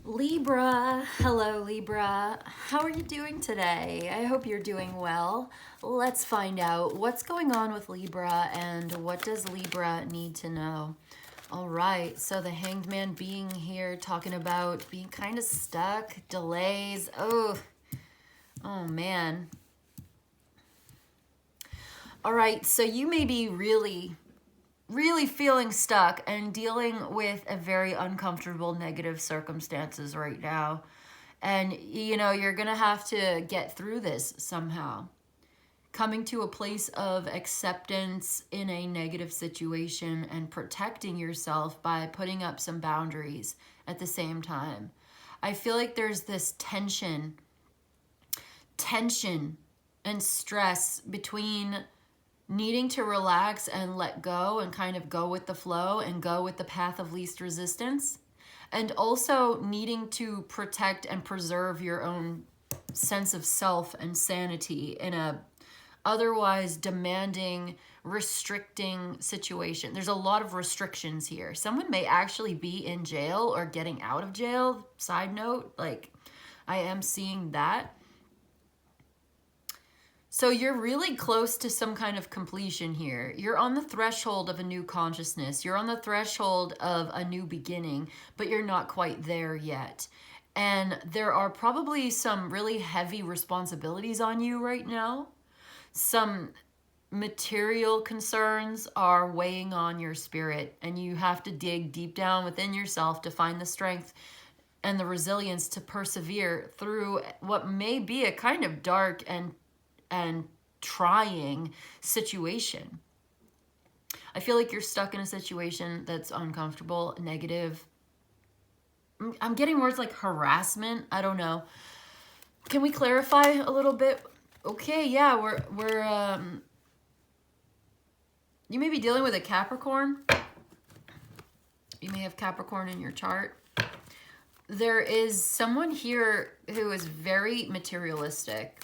Libra, hello Libra. How are you doing today? I hope you're doing well. Let's find out what's going on with Libra and what does Libra need to know. All right, so the Hanged Man being here talking about being kind of stuck, delays. Oh man. All right, so you may be really feeling stuck and dealing with a very uncomfortable negative circumstances right now. And you're going to have to get through this somehow. Coming to a place of acceptance in a negative situation and protecting yourself by putting up some boundaries at the same time. I feel like there's this tension and stress between needing to relax and let go and kind of go with the flow and go with the path of least resistance, and also needing to protect and preserve your own sense of self and sanity in a otherwise demanding, restricting situation. There's a lot of restrictions here. Someone may actually be in jail or getting out of jail. Side note, like I am seeing that. So you're really close to some kind of completion here. You're on the threshold of a new consciousness. You're on the threshold of a new beginning, but you're not quite there yet. And there are probably some really heavy responsibilities on you right now. Some material concerns are weighing on your spirit, and you have to dig deep down within yourself to find the strength and the resilience to persevere through what may be a kind of dark and trying situation. I feel like you're stuck in a situation that's uncomfortable, negative. I'm getting words like harassment. I don't know. Can we clarify a little bit? Okay, yeah, we're you may be dealing with a Capricorn. You may have Capricorn in your chart. There is someone here who is very materialistic,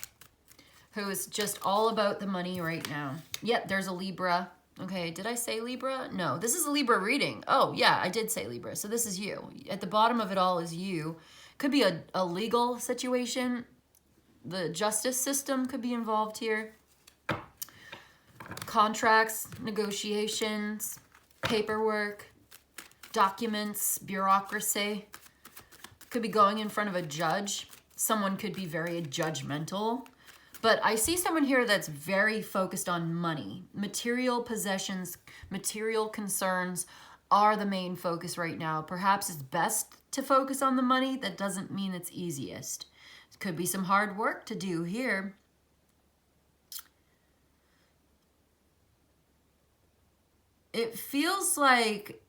who is just all about the money right now. Yep, there's a Libra. Okay, did I say Libra? No, this is a Libra reading. Oh, yeah, I did say Libra. So this is you. At the bottom of it all is you. Could be a legal situation. The justice system could be involved here. Contracts, negotiations, paperwork, documents, bureaucracy. Could be going in front of a judge. Someone could be very judgmental. But I see someone here that's very focused on money. Material possessions, material concerns are the main focus right now. Perhaps it's best to focus on the money. That doesn't mean it's easiest. It could be some hard work to do here. It feels like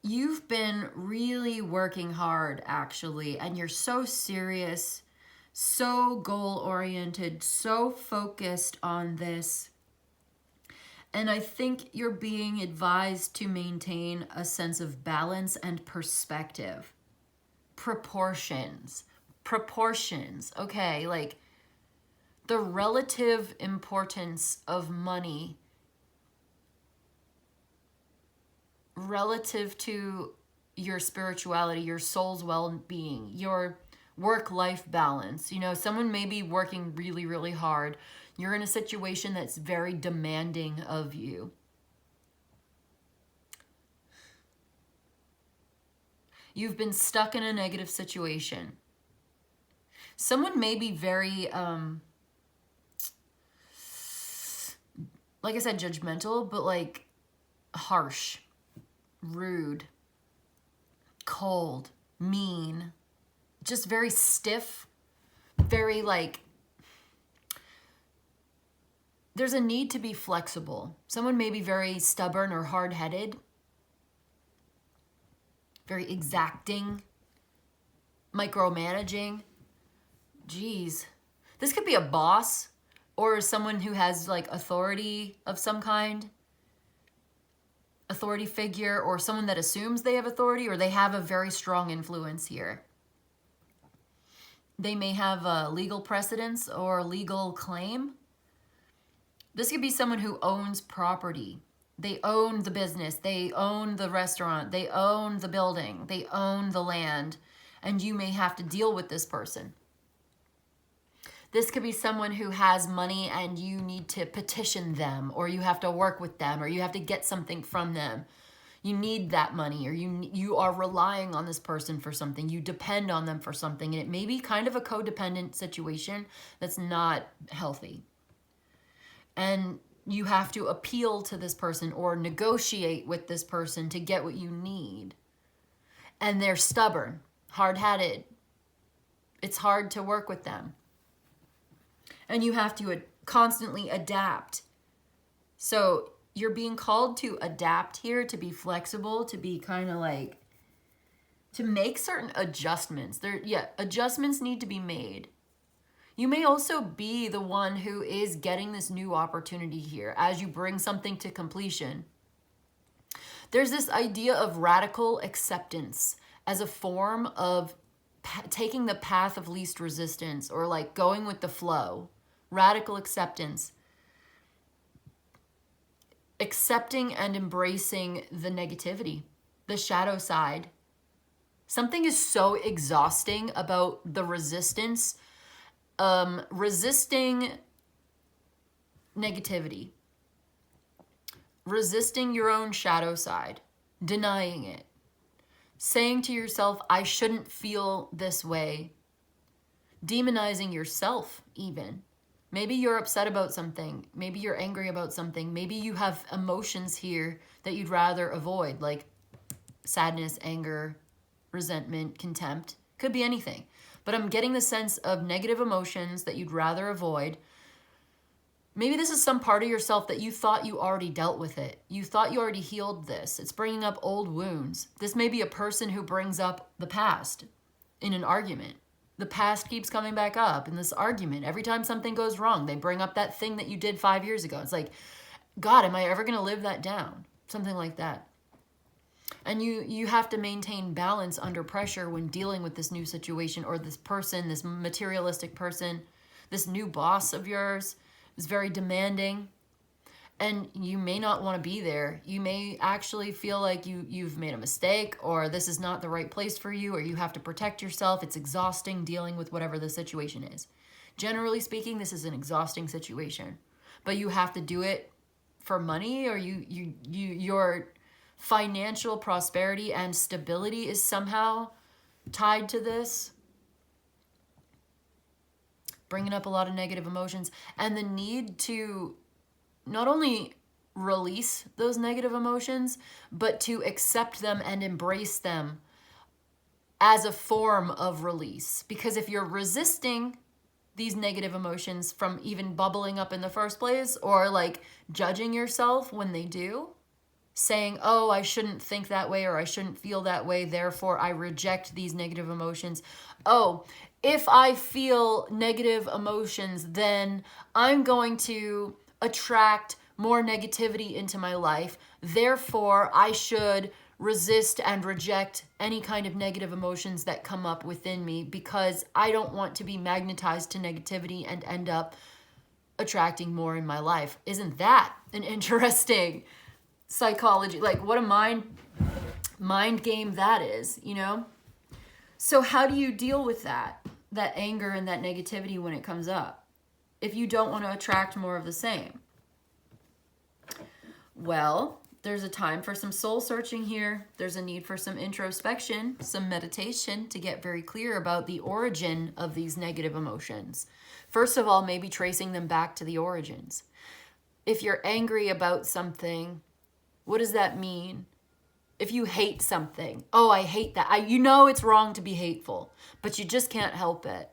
you've been really working hard, actually, and you're so serious, so goal-oriented, so focused on this. And I think you're being advised to maintain a sense of balance and perspective. Proportions. Okay, like the relative importance of money relative to your spirituality, your soul's well-being, your work-life balance. Someone may be working really hard. You're in a situation that's very demanding of you. You've been stuck in a negative situation. Someone may be very, like I said, judgmental, but like harsh, rude, cold, mean, just very stiff, very like, there's a need to be flexible. Someone may be very stubborn or hard-headed, very exacting, micromanaging. Geez. This could be a boss or someone who has like authority of some kind, authority figure, or someone that assumes they have authority or they have a very strong influence here. They may have a legal precedence or legal claim. This could be someone who owns property. They own the business, they own the restaurant, they own the building, they own the land, and you may have to deal with this person. This could be someone who has money and you need to petition them, or you have to work with them, or you have to get something from them. You need that money, or you are relying on this person for something. You depend on them for something, and it may be kind of a codependent situation that's not healthy. And you have to appeal to this person or negotiate with this person to get what you need. And they're stubborn, hard-headed. It's hard to work with them. And you have to constantly adapt. So you're being called to adapt here, to be flexible, to be kind of like, to make certain adjustments. Adjustments need to be made. You may also be the one who is getting this new opportunity here as you bring something to completion. There's this idea of radical acceptance as a form of taking the path of least resistance, or like going with the flow. Radical acceptance. Accepting and embracing the negativity, the shadow side. Something is so exhausting about the resistance. Resisting negativity. Resisting your own shadow side. Denying it. Saying to yourself, I shouldn't feel this way. Demonizing yourself even. Maybe you're upset about something. Maybe you're angry about something. Maybe you have emotions here that you'd rather avoid, like sadness, anger, resentment, contempt. Could be anything. But I'm getting the sense of negative emotions that you'd rather avoid. Maybe this is some part of yourself that you thought you already dealt with it. You thought you already healed this. It's bringing up old wounds. This may be a person who brings up the past in an argument. The past keeps coming back up in this argument. Every time something goes wrong, they bring up that thing that you did 5 years ago. It's like, God, am I ever going to live that down? Something like that. And you have to maintain balance under pressure when dealing with this new situation, or this person, this materialistic person, this new boss of yours is very demanding. And you may not want to be there. You may actually feel like you've made a mistake, or this is not the right place for you, or you have to protect yourself. It's exhausting dealing with whatever the situation is. Generally speaking, this is an exhausting situation. But you have to do it for money, or your financial prosperity and stability is somehow tied to this. Bringing up a lot of negative emotions, and the need to not only release those negative emotions, but to accept them and embrace them as a form of release. Because if you're resisting these negative emotions from even bubbling up in the first place, or like judging yourself when they do, saying, oh, I shouldn't think that way, or I shouldn't feel that way, therefore I reject these negative emotions. Oh, if I feel negative emotions, then I'm going to attract more negativity into my life. Therefore, I should resist and reject any kind of negative emotions that come up within me, because I don't want to be magnetized to negativity and end up attracting more in my life. Isn't that an interesting psychology? Like, what a mind game that is, you know? So how do you deal with that anger and that negativity when it comes up, if you don't want to attract more of the same? Well, there's a time for some soul searching here. There's a need for some introspection, some meditation to get very clear about the origin of these negative emotions. First of all, maybe tracing them back to the origins. If you're angry about something, what does that mean? If you hate something, oh, I hate that. You know it's wrong to be hateful, but you just can't help it.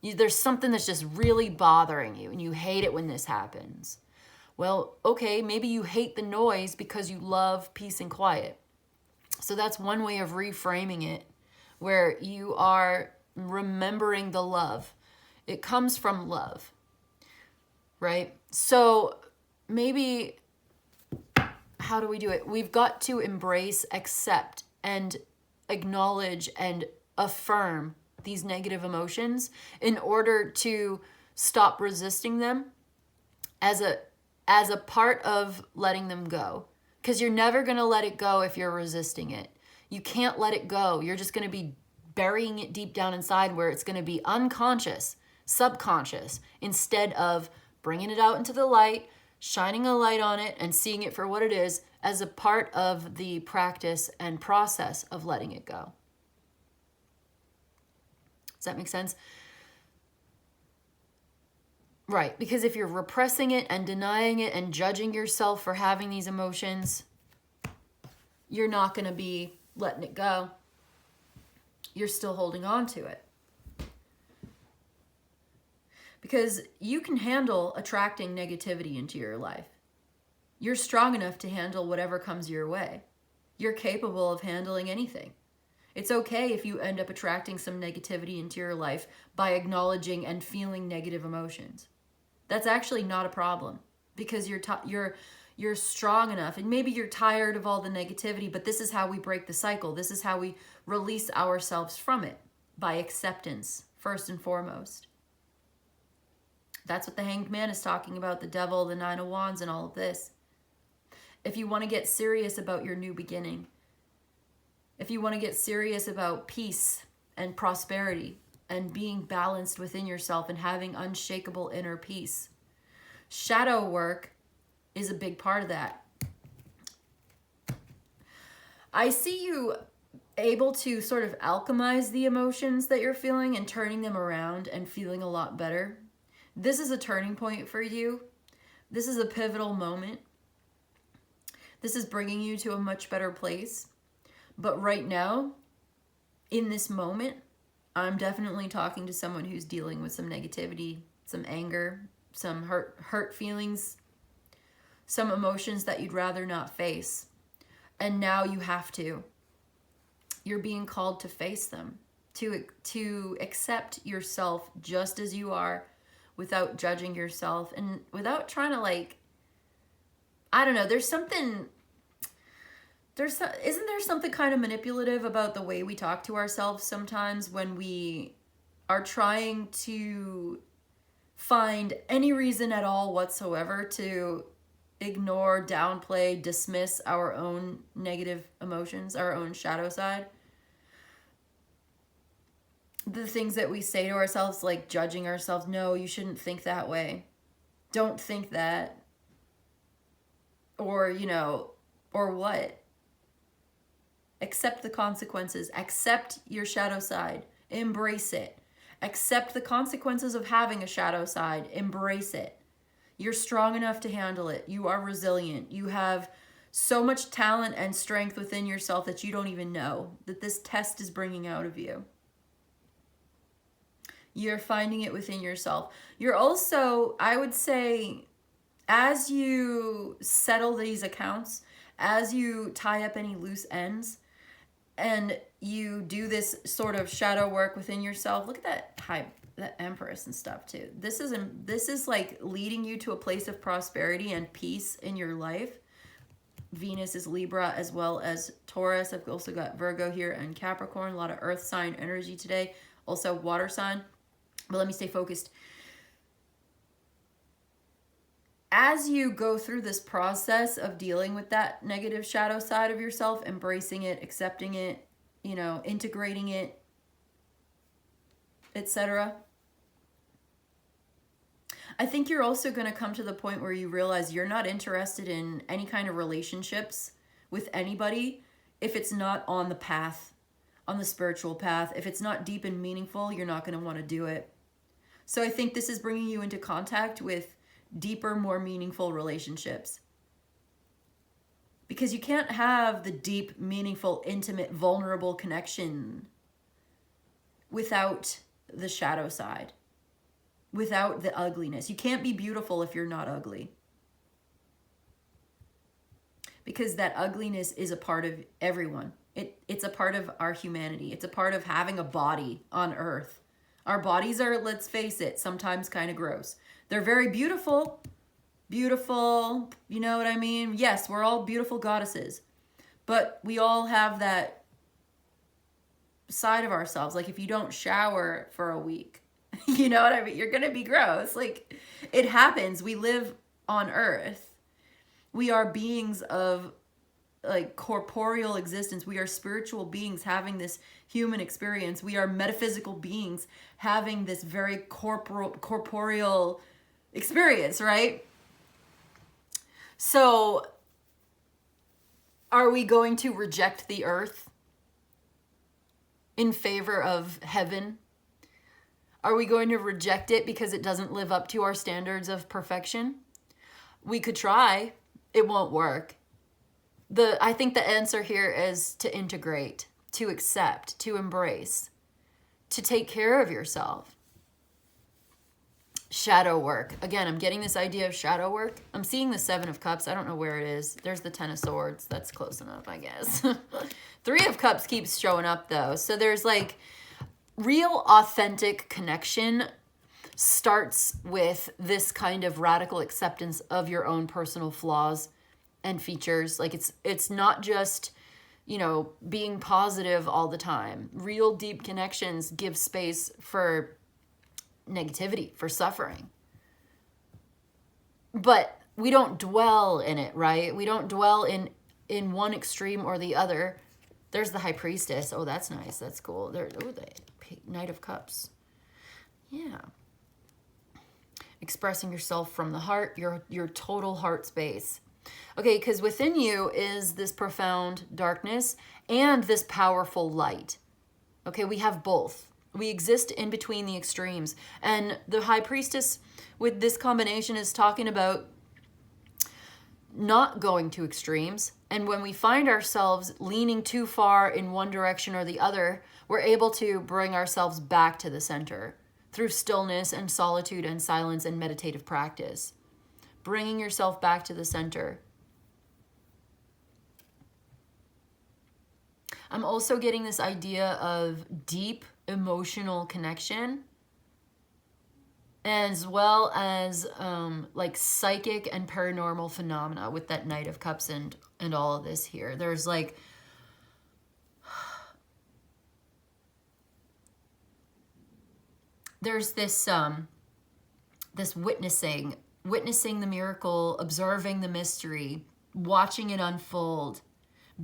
There's something that's just really bothering you, and you hate it when this happens. Well, okay, maybe you hate the noise because you love peace and quiet. So that's one way of reframing it, where you are remembering the love. It comes from love, right? So maybe, how do we do it? We've got to embrace, accept, and acknowledge and affirm these negative emotions in order to stop resisting them as a part of letting them go. because you're never going to let it go if you're resisting it. You can't let it go. You're just going to be burying it deep down inside where it's going to be unconscious, subconscious, instead of bringing it out into the light, shining a light on it, and seeing it for what it is as a part of the practice and process of letting it go. Does that make sense? Right, because if you're repressing it and denying it and judging yourself for having these emotions, you're not going to be letting it go. You're still holding on to it. Because you can handle attracting negativity into your life. You're strong enough to handle whatever comes your way. You're capable of handling anything. It's okay if you end up attracting some negativity into your life by acknowledging and feeling negative emotions. That's actually not a problem, because you're strong enough, and maybe you're tired of all the negativity, but this is how we break the cycle. This is how we release ourselves from it, by acceptance, first and foremost. That's what the Hanged Man is talking about, the devil, the Nine of Wands, and all of this. If you want to get serious about your new beginning, if you want to get serious about peace and prosperity and being balanced within yourself and having unshakable inner peace, shadow work is a big part of that. I see you able to sort of alchemize the emotions that you're feeling and turning them around and feeling a lot better. This is a turning point for you. This is a pivotal moment. This is bringing you to a much better place. But right now, in this moment, I'm definitely talking to someone who's dealing with some negativity, some anger, some hurt feelings, some emotions that you'd rather not face. And now you have to. You're being called to face them, to accept yourself just as you are, without judging yourself and without trying to, like, I don't know, isn't there something kind of manipulative about the way we talk to ourselves sometimes when we are trying to find any reason at all whatsoever to ignore, downplay, dismiss our own negative emotions, our own shadow side? The things that we say to ourselves, like judging ourselves, no, you shouldn't think that way. Don't think that. Or, or what? Accept the consequences. Accept your shadow side. Embrace it. Accept the consequences of having a shadow side. Embrace it. You're strong enough to handle it. You are resilient. You have so much talent and strength within yourself that you don't even know that this test is bringing out of you. You're finding it within yourself. You're also, I would say, as you settle these accounts, as you tie up any loose ends, and you do this sort of shadow work within yourself, look at that Empress and stuff too. This is like leading you to a place of prosperity and peace in your life. Venus is Libra as well as Taurus. I've also got Virgo here and Capricorn. A lot of earth sign energy today. Also water sign. But let me stay focused. As you go through this process of dealing with that negative shadow side of yourself, embracing it, accepting it, integrating it, etc., I think you're also going to come to the point where you realize you're not interested in any kind of relationships with anybody if it's not on the path, on the spiritual path. If it's not deep and meaningful, you're not going to want to do it. So I think this is bringing you into contact with deeper, more meaningful relationships. Because you can't have the deep, meaningful, intimate, vulnerable connection without the shadow side, without the ugliness. You can't be beautiful if you're not ugly. Because that ugliness is a part of everyone. It's a part of our humanity. It's a part of having a body on earth. Our bodies are, let's face it, sometimes kind of gross. They're very beautiful, you know what I mean? Yes, we're all beautiful goddesses, but we all have that side of ourselves. Like if you don't shower for a week, you know what I mean? You're going to be gross. Like it happens. We live on earth. We are beings of like corporeal existence. We are spiritual beings having this human experience. We are metaphysical beings having this very corporeal experience, right? So are we going to reject the earth in favor of heaven? Are we going to reject it because it doesn't live up to our standards of perfection? We could try. It won't work. I think the answer here is to integrate, to accept, to embrace, to take care of yourself. Shadow work. Again, I'm getting this idea of shadow work. I'm seeing the 7 of Cups. I don't know where it is. There's the 10 of Swords. That's close enough, I guess. 3 of Cups keeps showing up, though. So there's like real authentic connection starts with this kind of radical acceptance of your own personal flaws and features. Like it's not just, you know, being positive all the time. Real deep connections give space for negativity, for suffering. But we don't dwell in it, right? We don't dwell in one extreme or the other. There's the High Priestess. Oh, that's nice. That's cool. The Knight of Cups. Yeah. Expressing yourself from the heart, your total heart space. Okay, because within you is this profound darkness and this powerful light. Okay, we have both. We exist in between the extremes. And the High Priestess with this combination is talking about not going to extremes. And when we find ourselves leaning too far in one direction or the other, we're able to bring ourselves back to the center through stillness and solitude and silence and meditative practice. Bringing yourself back to the center. I'm also getting this idea of deep emotional connection, as well as like psychic and paranormal phenomena with that Knight of Cups and all of this here. There's like there's this this witnessing the miracle, observing the mystery, watching it unfold,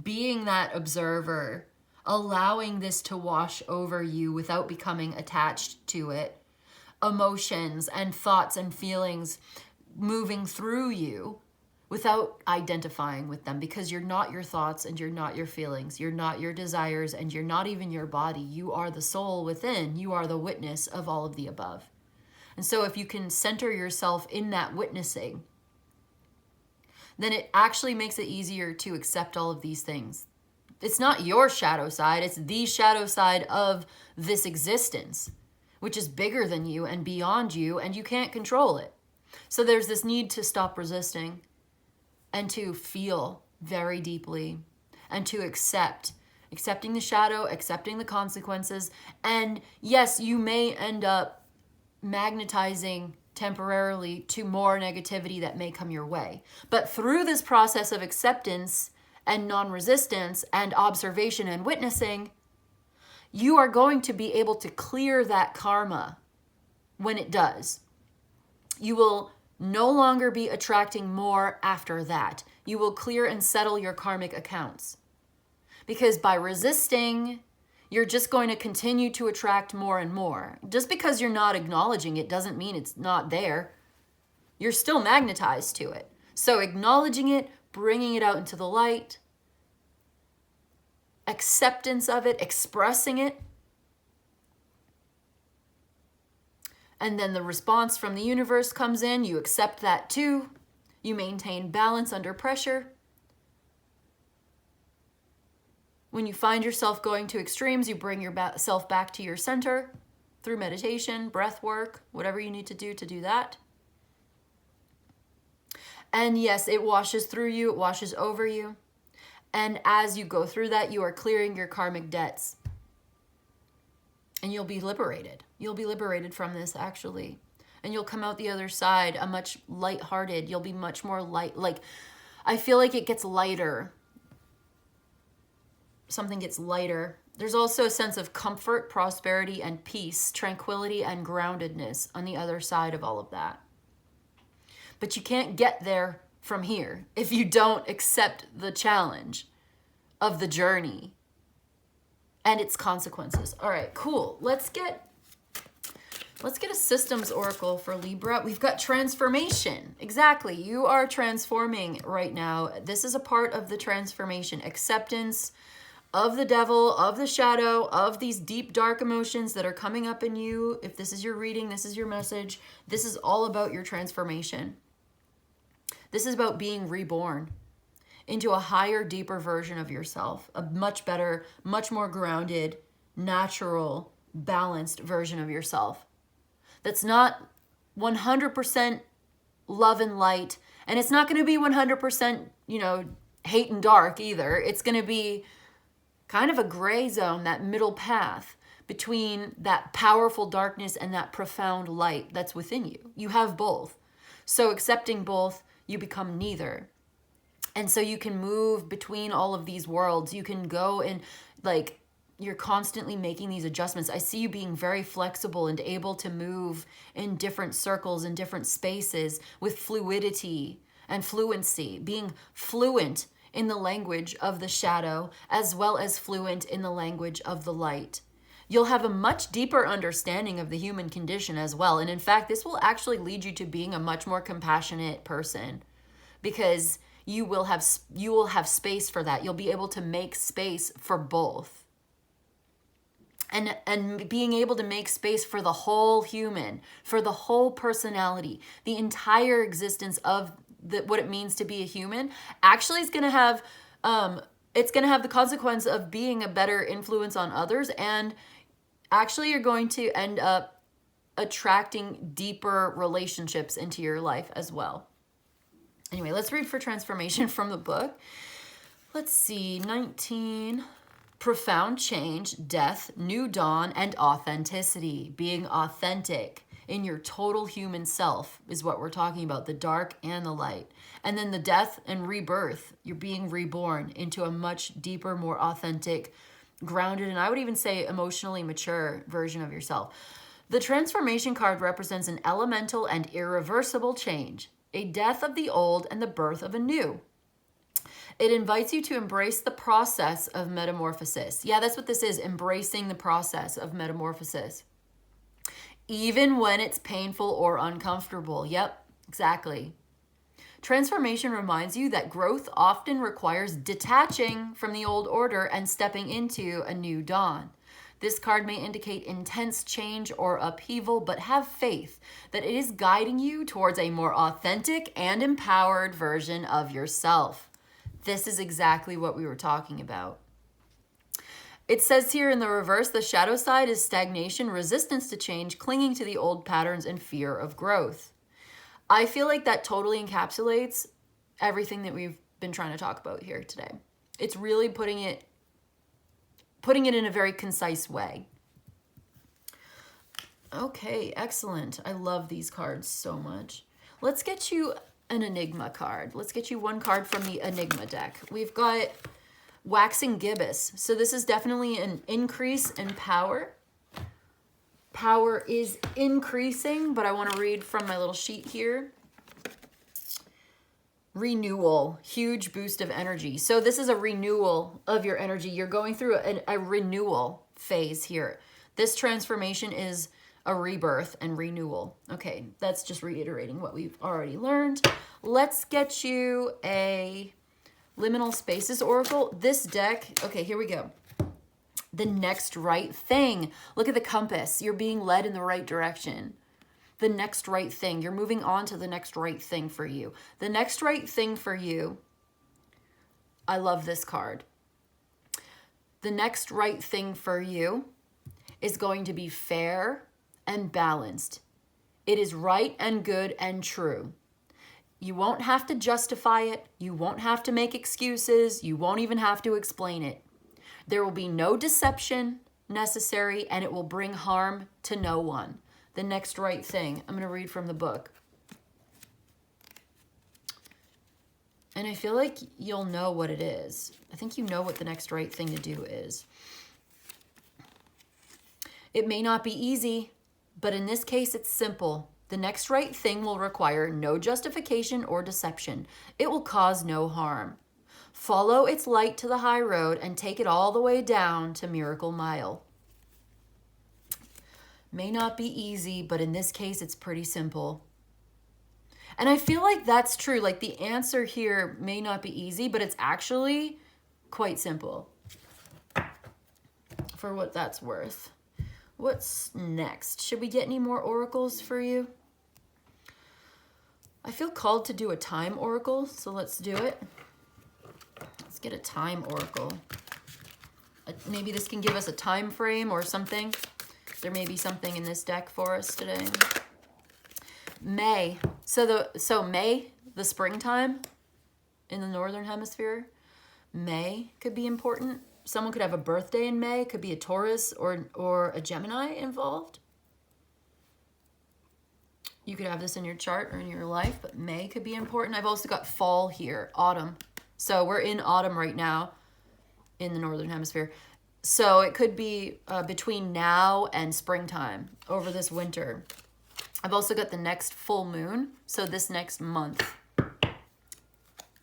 being that observer, allowing this to wash over you without becoming attached to it, emotions and thoughts and feelings moving through you without identifying with them, because you're not your thoughts and you're not your feelings, you're not your desires, and you're not even your body. You are the soul within. You are the witness of all of the above. And so if you can center yourself in that witnessing, then it actually makes it easier to accept all of these things. It's not your shadow side, it's the shadow side of this existence, which is bigger than you and beyond you, and you can't control it. So there's this need to stop resisting and to feel very deeply and to accepting the shadow, accepting the consequences. And yes, you may end up magnetizing temporarily to more negativity that may come your way. But through this process of acceptance and non-resistance and observation and witnessing, you are going to be able to clear that karma when it does. You will no longer be attracting more after that. You will clear and settle your karmic accounts. Because by resisting, you're just going to continue to attract more and more. Just because you're not acknowledging it doesn't mean it's not there. You're still magnetized to it. So acknowledging it, bringing it out into the light, acceptance of it, expressing it, and then the response from the universe comes in. You accept that too. You maintain balance under pressure. When you find yourself going to extremes, you bring yourself back to your center through meditation, breath work, whatever you need to do that. And yes, it washes through you, it washes over you. And as you go through that, you are clearing your karmic debts. And you'll be liberated. You'll be liberated from this, actually. And you'll come out the other side a much lighthearted. You'll be much more light. Like, I feel like it gets lighter. Something gets lighter. There's also a sense of comfort, prosperity, and peace, tranquility, and groundedness on the other side of all of that. But you can't get there from here if you don't accept the challenge of the journey and its consequences. All right, cool. Let's get a systems oracle for Libra. We've got transformation. Exactly. You are transforming right now. This is a part of the transformation. Acceptance of the devil, of the shadow, of these deep, dark emotions that are coming up in you. If this is your reading, this is your message. This is all about your transformation. This is about being reborn into a higher, deeper version of yourself, a much better, much more grounded, natural, balanced version of yourself. That's not 100% love and light, and it's not going to be 100%, hate and dark either. It's going to be kind of a gray zone, that middle path between that powerful darkness and that profound light that's within you. You have both. So accepting both, you become neither. And so you can move between all of these worlds. You can go and you're constantly making these adjustments. I see you being very flexible and able to move in different circles and different spaces with fluidity and fluency, being fluent in the language of the shadow as well as fluent in the language of the light. You'll have a much deeper understanding of the human condition as well. And in fact, this will actually lead you to being a much more compassionate person, because you will have space for that. You'll be able to make space for both. And being able to make space for the whole human, for the whole personality, the entire existence of what it means to be a human, actually is going to have, it's going to have the consequence of being a better influence on others. And actually you're going to end up attracting deeper relationships into your life as well. Anyway, let's read for transformation from the book. Let's see, 19, profound change, death, new dawn, and authenticity. Being authentic in your total human self is what we're talking about, the dark and the light. And then the death and rebirth, you're being reborn into a much deeper, more authentic, grounded, and I would even say emotionally mature version of yourself. The transformation card represents an elemental and irreversible change, a death of the old and the birth of a new. It invites you to embrace the process of metamorphosis. Yeah, that's what this is, embracing the process of metamorphosis. Even when it's painful or uncomfortable. Yep, exactly. Transformation reminds you that growth often requires detaching from the old order and stepping into a new dawn. This card may indicate intense change or upheaval, but have faith that it is guiding you towards a more authentic and empowered version of yourself. This is exactly what we were talking about. It says here in the reverse, the shadow side is stagnation, resistance to change, clinging to the old patterns, and fear of growth. I feel like that totally encapsulates everything that we've been trying to talk about here today. It's really putting it in a very concise way. Okay, excellent. I love these cards so much. Let's get you an Enigma card. Let's get you one card from the Enigma deck. We've got Waxing Gibbous. So this is definitely an increase in power. Power is increasing, but I want to read from my little sheet here. Renewal, huge boost of energy. So this is a renewal of your energy. You're going through a renewal phase here. This transformation is a rebirth and renewal. Okay, that's just reiterating what we've already learned. Let's get you a Liminal Spaces Oracle. This deck, okay, here we go. The next right thing. Look at the compass. You're being led in the right direction. The next right thing. You're moving on to the next right thing for you. The next right thing for you. I love this card. The next right thing for you is going to be fair and balanced. It is right and good and true. You won't have to justify it. You won't have to make excuses. You won't even have to explain it. There will be no deception necessary, and it will bring harm to no one. The next right thing. I'm going to read from the book. And I feel like you'll know what it is. I think you know what the next right thing to do is. It may not be easy, but in this case, it's simple. The next right thing will require no justification or deception. It will cause no harm. Follow its light to the high road and take it all the way down to Miracle Mile. May not be easy, but in this case, it's pretty simple. And I feel like that's true. Like the answer here may not be easy, but it's actually quite simple for what that's worth. What's next? Should we get any more oracles for you? I feel called to do a time oracle, so let's do it. Let's get a time oracle. Maybe this can give us a time frame or something. There may be something in this deck for us today. May. So May, the springtime in the northern hemisphere. May could be important. Someone could have a birthday in May. Could be a Taurus or a Gemini involved. You could have this in your chart or in your life, but May could be important. I've also got fall here, autumn. So we're in autumn right now in the northern hemisphere. So it could be between now and springtime over this winter. I've also got the next full moon. So this next month,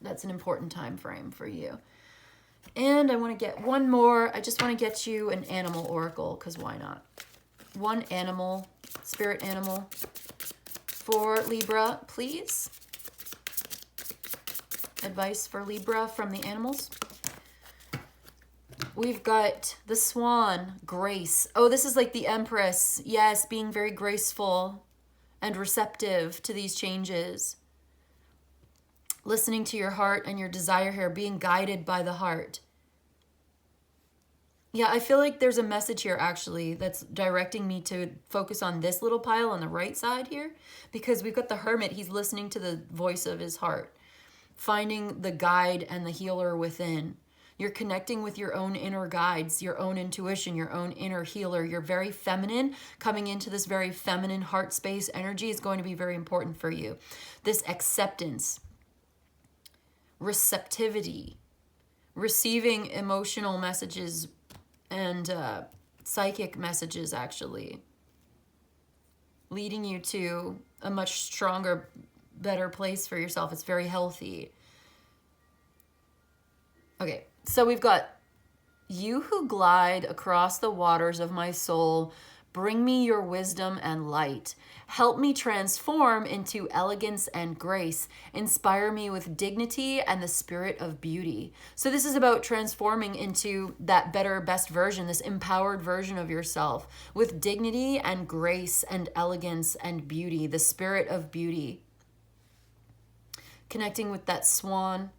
that's an important time frame for you. And I want to get one more. I just want to get you an animal oracle, because why not? One animal, spirit animal for Libra, please. Advice for Libra from the animals. We've got the swan, grace. Oh, this is like the Empress. Yes, being very graceful and receptive to these changes. Listening to your heart and your desire here, being guided by the heart. Yeah, I feel like there's a message here actually that's directing me to focus on this little pile on the right side here, because we've got the Hermit. He's listening to the voice of his heart, finding the guide and the healer within. You're connecting with your own inner guides, your own intuition, your own inner healer. You're very feminine. Coming into this very feminine heart space energy is going to be very important for you. This acceptance, receptivity, receiving emotional messages and psychic messages actually, leading you to a much stronger, better place for yourself. It's very healthy. Okay, so we've got you who glide across the waters of my soul. Bring me your wisdom and light. Help me transform into elegance and grace. Inspire me with dignity and the spirit of beauty. So this is about transforming into that better, best version, this empowered version of yourself with dignity and grace and elegance and beauty, the spirit of beauty. Connecting with that swan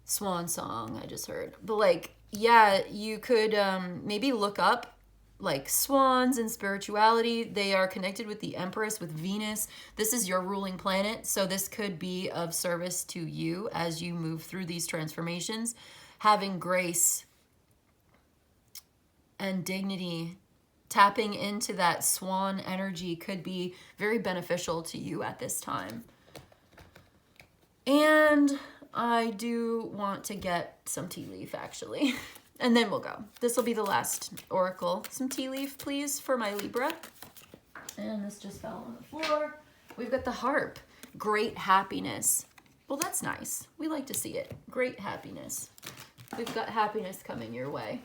song I just heard. But like, yeah, you could maybe look up like swans and spirituality. They are connected with the Empress, with Venus. This is your ruling planet, so this could be of service to you as you move through these transformations. Having grace and dignity, tapping into that swan energy could be very beneficial to you at this time. And I do want to get some tea leaf actually. And then we'll go. This will be the last oracle. Some tea leaf, please, for my Libra. And this just fell on the floor. We've got the harp. Great happiness. Well, that's nice. We like to see it. Great happiness. We've got happiness coming your way.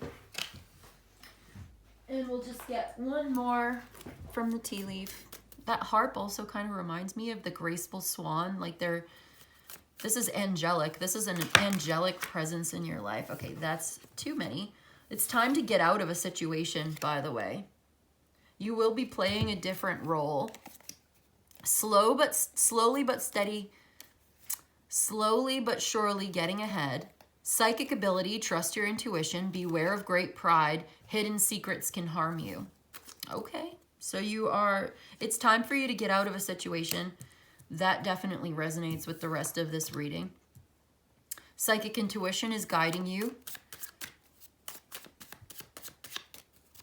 And we'll just get one more from the tea leaf. That harp also kind of reminds me of the graceful swan. Like this is angelic. This is an angelic presence in your life. Okay, that's too many. It's time to get out of a situation, by the way. You will be playing a different role. Slowly but steady. Slowly but surely getting ahead. Psychic ability, trust your intuition. Beware of great pride. Hidden secrets can harm you. Okay, so it's time for you to get out of a situation. That definitely resonates with the rest of this reading. Psychic intuition is guiding you.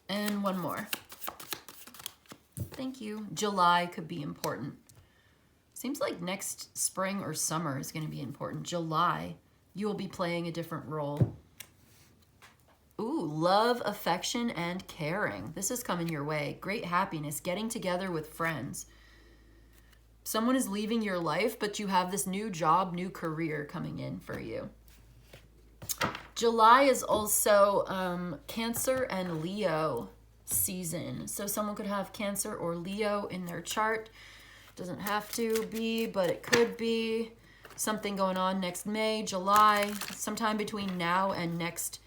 And one more. Thank you. July could be important. Seems like next spring or summer is going to be important. July, you will be playing a different role. Ooh, love, affection, and caring. This is coming your way. Great happiness, getting together with friends. Someone is leaving your life, but you have this new job, new career coming in for you. July is also Cancer and Leo season. So someone could have Cancer or Leo in their chart. Doesn't have to be, but it could be. Something going on next May, July, sometime between now and next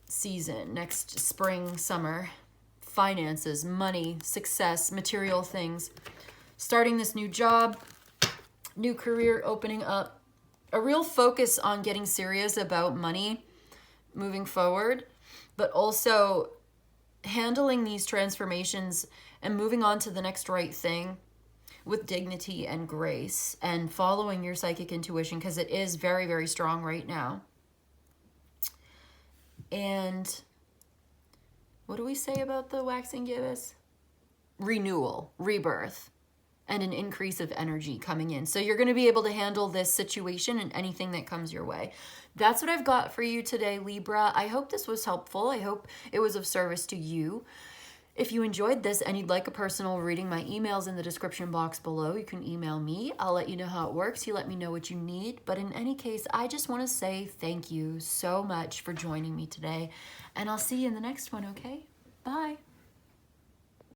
season, next spring, summer. Finances, money, success, material things. Starting this new job, new career opening up. A real focus on getting serious about money moving forward, but also handling these transformations and moving on to the next right thing with dignity and grace, and following your psychic intuition, because it is very, very strong right now. And what do we say about the waxing gibbous? Renewal, rebirth, and an increase of energy coming in. So you're going to be able to handle this situation and anything that comes your way. That's what I've got for you today, Libra. I hope this was helpful. I hope it was of service to you. If you enjoyed this and you'd like a personal reading, my email's in the description box below. You can email me. I'll let you know how it works. You let me know what you need. But in any case, I just want to say thank you so much for joining me today. And I'll see you in the next one, okay? Bye.